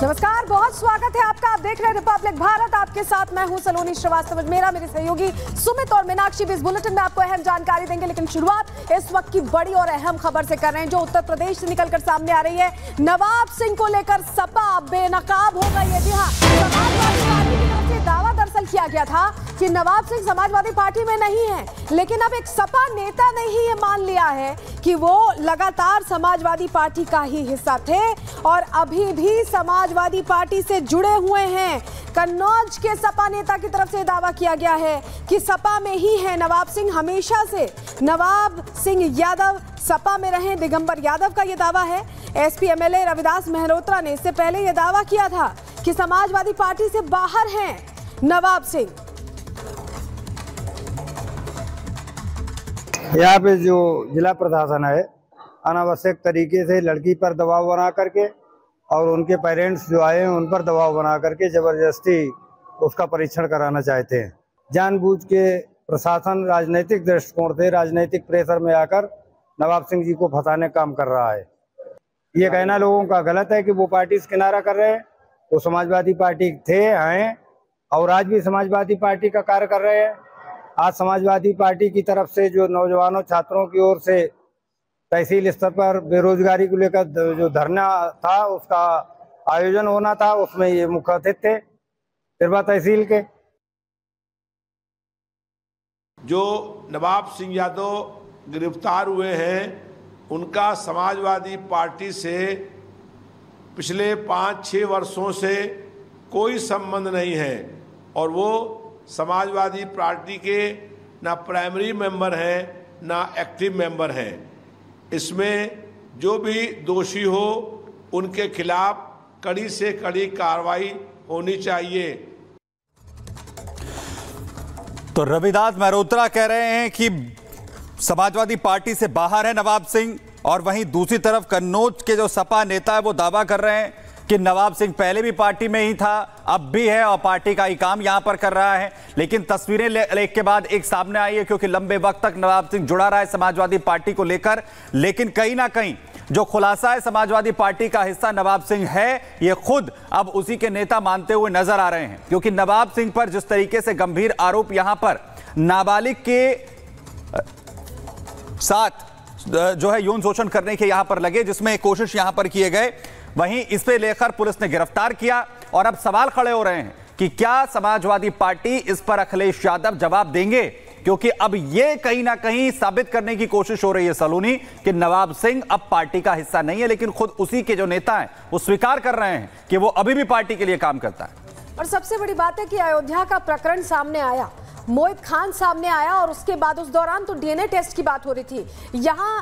नमस्कार, बहुत स्वागत है आपका। आप देख रहे हैं रिपब्लिक भारत। आपके साथ मैं हूं सलोनी श्रीवास्तव, मेरे सहयोगी सुमित और मीनाक्षी भी इस बुलेटिन में आपको अहम जानकारी देंगे। लेकिन शुरुआत इस वक्त की बड़ी और अहम खबर से कर रहे हैं जो उत्तर प्रदेश से निकलकर सामने आ रही है। नवाब सिंह को लेकर सपा बेनकाब हो गई है। जी हाँ, समाजवादी पार्टी की तरफ से दावा दरअसल किया गया था कि नवाब सिंह समाजवादी पार्टी में नहीं है, लेकिन अब एक सपा नेता ने ही ये मान लिया है कि वो लगातार समाजवादी पार्टी का ही हिस्सा थे और अभी भी समाजवादी पार्टी से जुड़े हुए हैं। कन्नौज के सपा नेता की तरफ से दावा किया गया है कि सपा में ही है नवाब सिंह। हमेशा से नवाब सिंह यादव सपा में रहे, दिगंबर यादव का यह दावा है। एसपी एमएलए रविदास मेहरोत्रा ने इससे पहले यह दावा किया था कि समाजवादी पार्टी से बाहर हैं नवाब सिंह। यहाँ पे जो जिला प्रशासन है अनावश्यक तरीके से लड़की पर दबाव बना करके और उनके पेरेंट्स जो आए हैं उन पर दबाव बना करके जबरदस्ती उसका परीक्षण कराना चाहते हैं। जानबूझ के प्रशासन राजनीतिक दृष्टिकोण से राजनीतिक प्रेशर में आकर नवाब सिंह जी को फंसाने का काम कर रहा है। ये कहना लोगों का गलत है कि वो पार्टी से किनारा कर रहे हैं। वो समाजवादी पार्टी थे, हैं और आज भी समाजवादी पार्टी का कार्य कर रहे हैं। आज समाजवादी पार्टी की तरफ से जो नौजवानों छात्रों की ओर से तहसील स्तर पर बेरोजगारी को लेकर जो धरना था उसका आयोजन होना था, उसमें ये मुख्य अतिथि थे तिरवा तहसील के। जो नवाब सिंह यादव गिरफ्तार हुए हैं उनका समाजवादी पार्टी से पिछले 5-6 वर्षों से कोई संबंध नहीं है और वो समाजवादी पार्टी के ना प्राइमरी मेंबर हैं ना एक्टिव मेंबर हैं। इसमें जो भी दोषी हो उनके खिलाफ कड़ी से कड़ी कार्रवाई होनी चाहिए। तो रविदास मेहरोत्रा कह रहे हैं कि समाजवादी पार्टी से बाहर है नवाब सिंह, और वहीं दूसरी तरफ कन्नौज के जो सपा नेता है वो दावा कर रहे हैं कि नवाब सिंह पहले भी पार्टी में ही था, अब भी है और पार्टी का ही काम यहां पर कर रहा है। लेकिन तस्वीरें एक के बाद एक सामने आई है क्योंकि लंबे वक्त तक नवाब सिंह जुड़ा रहा है समाजवादी पार्टी को लेकर। लेकिन कहीं ना कहीं जो खुलासा है समाजवादी पार्टी का हिस्सा नवाब सिंह है, ये खुद अब उसी के नेता मानते हुए नजर आ रहे हैं। क्योंकि नवाब सिंह पर जिस तरीके से गंभीर आरोप यहां पर नाबालिग के साथ जो है यौन शोषण करने के यहां पर लगे, जिसमें कोशिश यहां पर किए गए, वहीं इस पे लेकर पुलिस ने गिरफ्तार किया। और अब सवाल खड़े हो रहे हैं कि क्या समाजवादी पार्टी इस पर अखिलेश यादव जवाब देंगे, क्योंकि अब ये कहीं ना कहीं साबित करने की कोशिश हो रही है सलोनी कि नवाब सिंह अब पार्टी का हिस्सा नहीं है, लेकिन खुद उसी के जो नेता हैं वो स्वीकार कर रहे हैं कि वो अभी भी पार्टी के लिए काम करता है। और सबसे बड़ी बात है कि अयोध्या का प्रकरण सामने आया, मोहित खान सामने आया और उसके बाद उस दौरान तो डीएनए टेस्ट की बात हो रही थी। यहां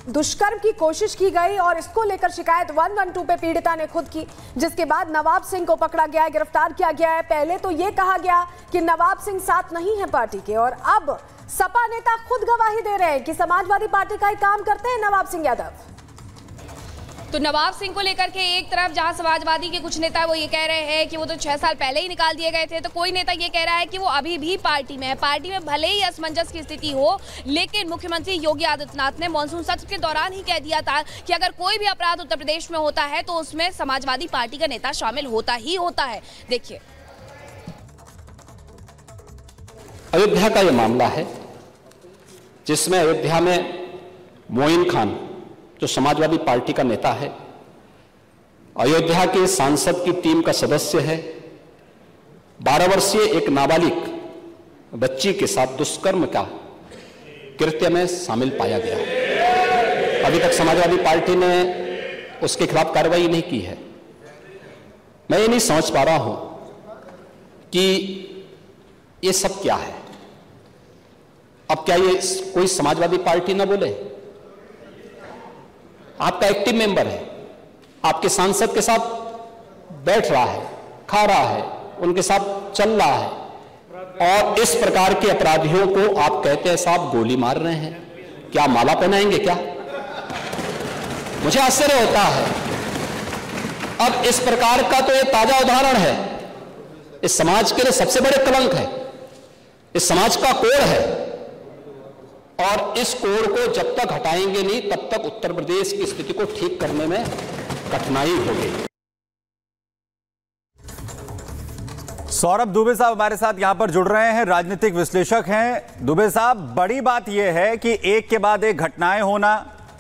दुष्कर्म की कोशिश की गई और इसको लेकर शिकायत 112 पे पीड़िता ने खुद की, जिसके बाद नवाब सिंह को पकड़ा गया है, गिरफ्तार किया गया है। पहले तो ये कहा गया कि नवाब सिंह साथ नहीं है पार्टी के, और अब सपा नेता खुद गवाही दे रहे हैं कि समाजवादी पार्टी का ही काम करते हैं नवाब सिंह यादव। तो नवाब सिंह को लेकर के एक तरफ जहां समाजवादी के कुछ नेता वो ये कह रहे हैं कि वो तो 6 साल पहले ही निकाल दिए गए थे, तो कोई नेता ये कह रहा है कि वो अभी भी पार्टी में है। पार्टी में भले ही असमंजस की स्थिति हो, लेकिन मुख्यमंत्री योगी आदित्यनाथ ने मानसून सत्र के दौरान ही कह दिया था कि अगर कोई भी अपराध उत्तर प्रदेश में होता है तो उसमें समाजवादी पार्टी का नेता शामिल होता ही होता है। देखिए, अयोध्या का यह मामला है जिसमें अयोध्या में मोइन खान जो समाजवादी पार्टी का नेता है, अयोध्या के सांसद की टीम का सदस्य है, 12 वर्षीय एक नाबालिग बच्ची के साथ दुष्कर्म का कृत्य में शामिल पाया गया है। अभी तक समाजवादी पार्टी ने उसके खिलाफ कार्रवाई नहीं की है। मैं ये नहीं समझ पा रहा हूं कि ये सब क्या है। अब क्या ये कोई समाजवादी पार्टी ना बोले? आपका एक्टिव मेंबर है, आपके सांसद के साथ बैठ रहा है, खा रहा है, उनके साथ चल रहा है, और इस प्रकार के अपराधियों को आप कहते हैं साहब गोली मार रहे हैं। क्या माला पहनाएंगे क्या? मुझे आश्चर्य होता है। अब इस प्रकार का तो ये ताजा उदाहरण है, इस समाज के लिए सबसे बड़े कलंक है, इस समाज का कोड है, और इस कोड को जब तक हटाएंगे नहीं तब तक उत्तर प्रदेश की स्थिति को ठीक करने में कठिनाई होगी। सौरभ दुबे साहब हमारे साथ यहां पर जुड़ रहे हैं, राजनीतिक विश्लेषक हैं। दुबे साहब, बड़ी बात यह है कि एक के बाद एक घटनाएं होना,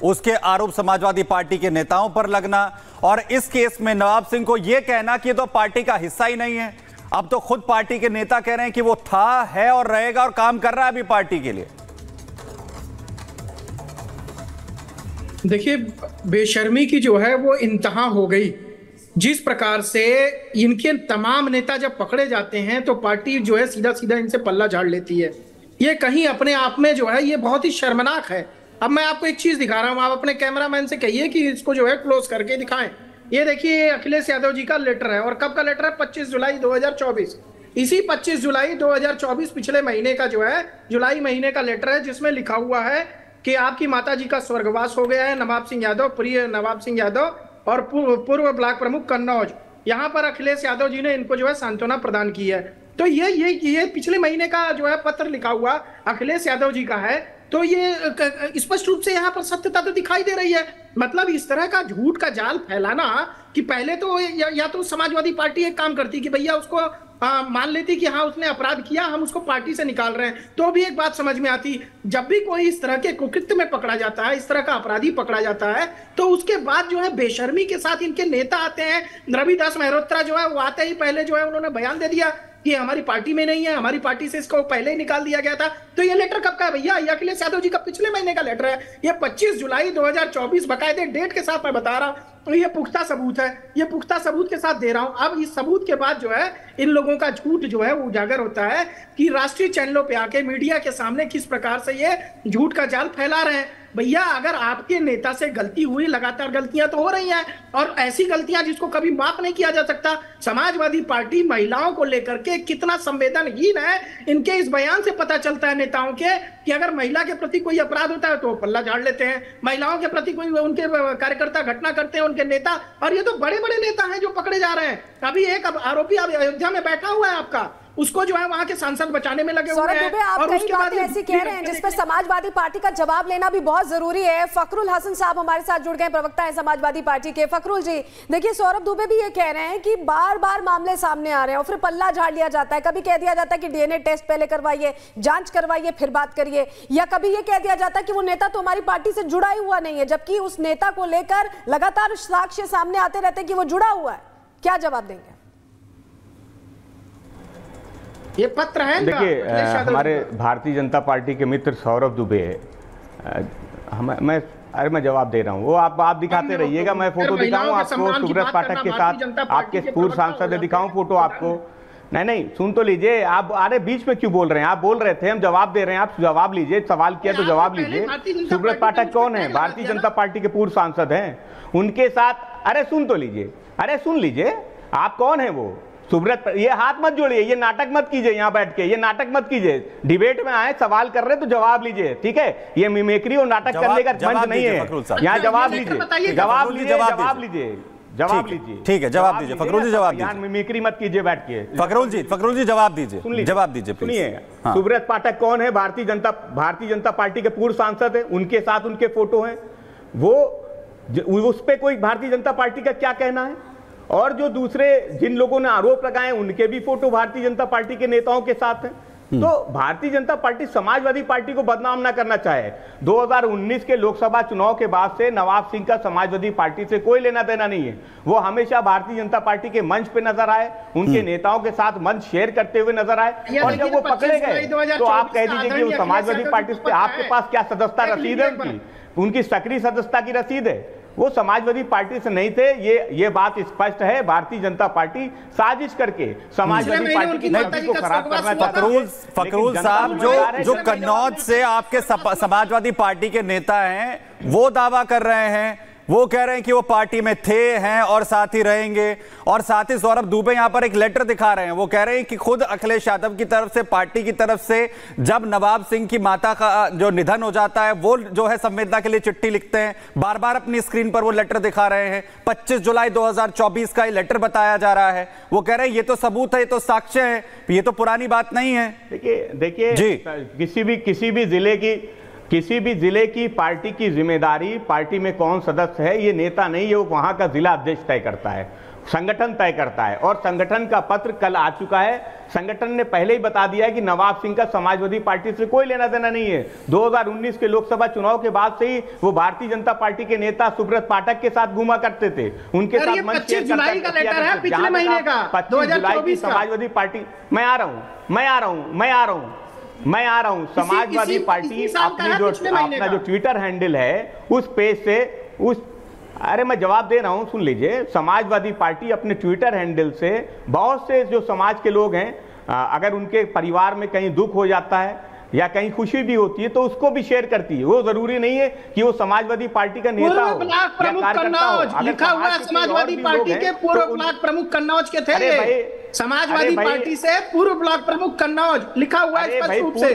उसके आरोप समाजवादी पार्टी के नेताओं पर लगना, और इस केस में नवाब सिंह को यह कहना कि ये तो पार्टी का हिस्सा ही नहीं है। अब तो खुद पार्टी के नेता कह रहे हैं कि वो था, है और रहेगा और काम कर रहा है अभी पार्टी के लिए। देखिए, बेशर्मी की जो है वो इंतहा हो गई। जिस प्रकार से इनके तमाम नेता जब पकड़े जाते हैं तो पार्टी जो है सीधा सीधा इनसे पल्ला झाड़ लेती है। ये कहीं अपने आप में जो है ये बहुत ही शर्मनाक है। अब मैं आपको एक चीज दिखा रहा हूं, आप अपने कैमरामैन से कहिए कि इसको जो है क्लोज करके दिखाएं। ये देखिए, अखिलेश यादव जी का लेटर है, और कब का लेटर है? 25 जुलाई 2024। इसी 25 जुलाई 2024 पिछले महीने का जो है जुलाई महीने का लेटर है, जिसमें लिखा हुआ है कि आपकी माता जी का स्वर्गवास हो गया है। नवाब सिंह यादव, प्रिय नवाब सिंह यादव और पूर्व ब्लॉक प्रमुख कन्नौज, यहाँ पर अखिलेश यादव जी ने इनको जो है सांत्वना प्रदान की है। तो ये पिछले महीने का जो है पत्र लिखा हुआ अखिलेश यादव जी का है। तो ये स्पष्ट रूप से यहाँ पर सत्यता तो दिखाई दे रही है। मतलब इस तरह का झूठ का जाल फैलाना कि पहले तो या तो समाजवादी पार्टी एक काम करती कि भैया उसको मान लेती कि हाँ उसने अपराध किया, हम उसको पार्टी से निकाल रहे हैं, तो भी एक बात समझ में आती। जब भी कोई इस तरह के कुकृत्य में पकड़ा जाता है, इस तरह का अपराधी पकड़ा जाता है, तो उसके बाद जो है बेशर्मी के साथ इनके नेता आते हैं। रविदास मेहरोत्रा जो है वो आते ही पहले जो है उन्होंने बयान दे दिया कि हमारी पार्टी में नहीं है, हमारी पार्टी से इसको पहले ही निकाल दिया गया था। तो ये लेटर कब का है भैया? ये अखिलेश यादव जी का पिछले महीने का लेटर है। ये 25 जुलाई 2024 बकायदे डेट के साथ मैं बता रहा हूं। तो ये पुख्ता सबूत है, ये पुख्ता सबूत के साथ दे रहा हूं। अब इस सबूत के बाद जो है इन लोगों का झूठ जो है वो उजागर होता है कि राष्ट्रीय चैनलों पे आके मीडिया के सामने किस प्रकार से ये झूठ का जाल फैला रहे हैं। भैया, अगर आपके नेता से गलती हुई, लगातार गलतियां तो हो रही हैं, और ऐसी गलतियां जिसको कभी माफ नहीं किया जा सकता। समाजवादी पार्टी महिलाओं को लेकर के कितना संवेदनहीन है, इनके इस बयान से पता चलता है नेताओं के कि अगर महिला के प्रति कोई अपराध होता है तो पल्ला झाड़ लेते हैं, महिलाओं के प्रति कोई उनके कार्यकर्ता घटना करते हैं उनके नेता, और ये तो बड़े बड़े नेता हैं जो पकड़े जा रहे हैं। अभी एक आरोपी अयोध्या में बैठा हुआ है आपका, उसको जो है वहां के सांसद बचाने में लगे हुए हैं। आप कई बातें ऐसी कह रहे हैं जिस पर समाजवादी पार्टी का जवाब लेना भी बहुत जरूरी है। फखरुल हसन साहब हमारे साथ जुड़ गए, प्रवक्ता है समाजवादी पार्टी के। फखरुल जी, देखिए, सौरभ दुबे भी ये कह रहे हैं कि बार बार मामले सामने आ रहे हैं और फिर पल्ला झाड़ लिया जाता है। कभी कह दिया जाता है कि डीएनए टेस्ट पहले करवाइए, जांच करवाइए, फिर बात करिए, या कभी ये कह दिया जाता है कि वो नेता तो हमारी पार्टी से जुड़ा ही हुआ नहीं है, जबकि उस नेता को लेकर लगातार साक्ष्य सामने आते रहते हैं कि वो जुड़ा हुआ है। क्या जवाब देंगे? ये पत्र है। देखिए, हमारे भारतीय जनता पार्टी के मित्र सौरभ दुबे मैं जवाब दे रहा हूँ। वो आप दिखाते रहिएगा, मैं फोटो दिखाऊं आपको सुब्रत पाठक के साथ, आपके पूर्व सांसद दिखाऊं फोटो आपको। नहीं, सुन तो लीजिए आप। अरे बीच में क्यों बोल रहे हैं? आप बोल रहे थे, हम जवाब दे रहे हैं, आप जवाब लीजिए। सवाल किया तो जवाब लीजिए। सुब्रत पाठक कौन है? भारतीय जनता पार्टी के पूर्व सांसद हैं, उनके साथ। अरे सुन तो लीजिए, अरे सुन लीजिए, आप कौन है वो? सुब्रत, ये हाथ मत जोड़िए, ये नाटक मत कीजिए यहाँ बैठ के, ये नाटक मत कीजिए। डिबेट में आए, सवाल कर रहे तो जवाब लीजिए, ठीक है? ये मिमिक्री और नाटक करने का मंच नहीं है यहाँ। जवाब लीजिए, जवाब लीजिए, जवाब लीजिए, जवाब लीजिए। ठीक है, जवाब दीजिए फखरुल जी, जवाब दीजिए। मिमिक्री मत कीजिए बैठ के। फखरुल जी जवाब दीजिए, जवाब दीजिए। सुनिए, सुब्रत पाठक कौन है? भारतीय जनता पार्टी के पूर्व सांसद है, उनके साथ उनके फोटो हैं। वो उस पर कोई भारतीय जनता पार्टी का क्या कहना है? और जो दूसरे जिन लोगों ने आरोप लगाए उनके भी फोटो भारतीय जनता पार्टी के नेताओं के साथ हैं। तो भारतीय जनता पार्टी समाजवादी पार्टी को बदनाम ना करना चाहे। 2019 के लोकसभा चुनाव के बाद से नवाब सिंह का समाजवादी पार्टी से कोई लेना देना नहीं है। वो हमेशा भारतीय जनता पार्टी के मंच पे नजर आए, उनके नेताओं के साथ मंच शेयर करते हुए नजर आए, और जब वो पकड़े गए तो आप कह दीजिए कि वो समाजवादी पार्टी से आपके पास क्या सदस्यता रसीद है? उनकी सक्रिय सदस्यता की रसीद है। वो समाजवादी पार्टी से नहीं थे, ये बात स्पष्ट है। भारतीय जनता पार्टी साजिश करके समाजवादी पार्टी की छवि को खराब करना चाहती है। फखरुल साहब, जो कन्नौज से आपके समाजवादी पार्टी के नेता हैं, वो दावा कर रहे हैं, वो कह रहे हैं कि वो पार्टी में थे, हैं और साथ ही रहेंगे। और साथ ही सौरभ दुबे यहां पर एक लेटर दिखा रहे हैं, वो कह रहे हैं कि खुद अखिलेश यादव की तरफ से, पार्टी की तरफ से, जब नवाब सिंह की माता का जो निधन हो जाता है, वो जो है संवेदना के लिए चिट्ठी लिखते हैं। बार बार अपनी स्क्रीन पर वो लेटर दिखा रहे हैं। 25 जुलाई 2024 का ये लेटर बताया जा रहा है। वो कह रहे हैं ये तो सबूत है, ये तो साक्ष्य है, ये तो पुरानी बात नहीं है। देखिए, किसी भी जिले की पार्टी की जिम्मेदारी, पार्टी में कौन सदस्य है, ये नेता नहीं है, वो वहां का जिला अध्यक्ष तय करता है। संगठन तय करता है और संगठन का पत्र कल आ चुका है। संगठन ने पहले ही बता दिया है कि नवाब सिंह का समाजवादी पार्टी से कोई लेना देना नहीं है। 2019 के लोकसभा चुनाव के बाद से ही वो भारतीय जनता पार्टी के नेता सुब्रत पाठक के साथ घूमा करते थे, उनके साथ मंच 25 जुलाई का लेटर है, पिछले महीने का 25 जुलाई की समाजवादी पार्टी। मैं आ रहा हूं। समाजवादी पार्टी अपना जो ट्विटर हैंडल है उस पेज से अरे मैं जवाब दे रहा हूं, सुन लीजिए। समाजवादी पार्टी अपने ट्विटर हैंडल से बहुत से जो समाज के लोग हैं, अगर उनके परिवार में कहीं दुख हो जाता है या कहीं खुशी भी होती है तो उसको भी शेयर करती है। वो जरूरी नहीं है कि वो समाजवादी पार्टी का नेता हो या कार्यकर्ता हो। लिखा हुआ है समाजवादी पार्टी के पूर्व ब्लॉक प्रमुख कन्नौज के थे। समाजवादी पार्टी से पूर्व ब्लॉक प्रमुख कन्नौज लिखा हुआ है स्पष्ट रूप से।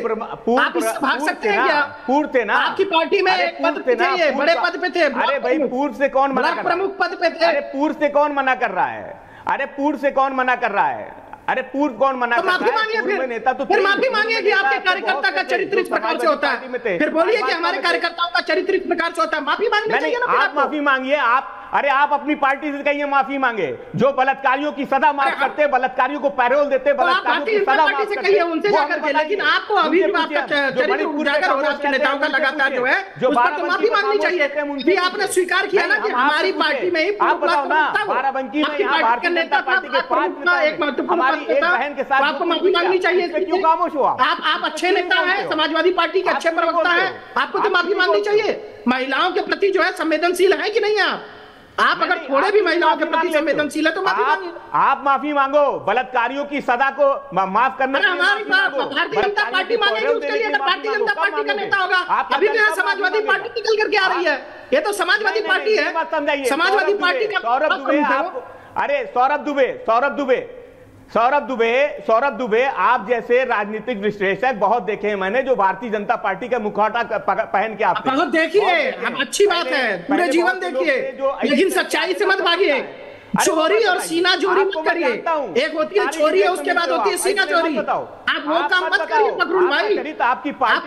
आप इससे भाग सकते हैं क्या? पूर्व थे ना आपकी पार्टी में एक पद पे थे, ये बड़े पद पे थे। अरे भाई पूर्व से कौन मना कर रहा है? प्रमुख पद पे थे। अरे पूर्व से कौन मना कर रहा है? अरे पूर्व से कौन मना कर रहा है? अरे पूर्व कौन मना कर रहा है? माफी मांगिए, नेता तो फिर माफी मांगिए कि आपके कार्यकर्ता का चरित्र इस प्रकार से होता है। फिर बोलिए कि हमारे कार्यकर्ताओं का चरित्र इस प्रकार से होता है। माफी मांगनी चाहिए ना। आप माफी मांगिए। आप अपनी पार्टी से कहिए माफी मांगे। जो बलात्कारियों की सजा माफ करते, बलात्कारियों को पैरोल देते, बलात्कारियों की सजा माफ करते, कहिए उनसे जाकर के। लेकिन आपको अभी भी आपका चरित्र उजागर हो रहा है नेताओं का लगातार जो है, उस पर तो माफी मांगनी चाहिए कि आपने स्वीकार किया ना कि हमारी पार्टी में ही आप बताओ ना, बाराबंकी में यहाँ भारतीय जनता पार्टी के 5 एक महत्वपूर्ण बहन के साथ आपको माफी मांगनी चाहिए। क्यों खामोश हुआ? आप अच्छे नेता हैं, समाजवादी पार्टी के अच्छे प्रवक्ता हैं, आपको तो माफी मांगनी चाहिए। महिलाओं के प्रति जो है संवेदनशील है कि नहीं आप अगर थोड़े भी महिलाओं के प्रति संवेदनशील है तो माफी मांगिए। आप माफी मांगो। बलात्कारियों की सजा को माफ करने के लिए हमारी भारतीय जनता पार्टी मांगेगी उसके लिए। अगर भारतीय जनता पार्टी का नेता होगा, अभी तो यहाँ समाजवादी पार्टी निकल करके आ रही है। ये तो समाजवादी पार्टी है, समाजवादी पार्टी का। सौरभ दुबे आप जैसे राजनीतिक विश्लेषक बहुत देखे हैं मैंने, जो भारतीय जनता पार्टी का मुखौटा पहन के आते हैं। देखिए, अच्छी बात है, पूरे जीवन देखिए, लेकिन सच्चाई से मत भागिए। चोरी और सीना चोरी मत करिए। एक होती है चोरी है, उसके बाद होती है सीना चोरी। आप वो काम मत करिए फखरुल भाई। आप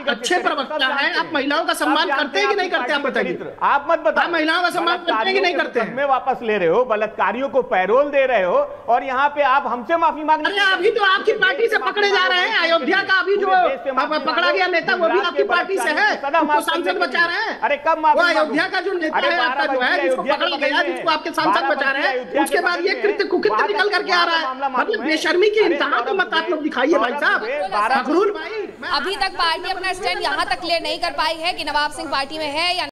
अच्छे प्रवक्ता हैं, आप महिलाओं का सम्मान करते हैं कि नहीं करते? आप बताइए। आप मत बताओ। महिलाओं का सम्मान करते हैं कि नहीं करते? में वापस ले रहे हो, बलात्कारियों को पैरोल दे रहे हो और यहाँ पे आप हमसे माफी मांगने। अरे अभी तो आपकी पार्टी से पकड़े जा रहे हैं। अयोध्या का अभी जो पकड़ा गया नेता वो भी आपकी पार्टी से है, सांसद बचा रहे हैं। अरे कब अयोध्या का जो नेता है आपका जो है, जिसको पकड़ा गया, जिसको आपके सांसद बचा रहे हैं, उसके बाद ये कृत्य कुकृत्य निकल करके आ रहा है। मतलब बेशर्मी की इंतहा तो मत आप लोग दिखाइए भाई साहब। फखरुल भाई, अभी तक पार्टी अपना स्टैंड यहाँ तक क्लियर नहीं कर पाई है कि नवाब सिंह पार्टी में है या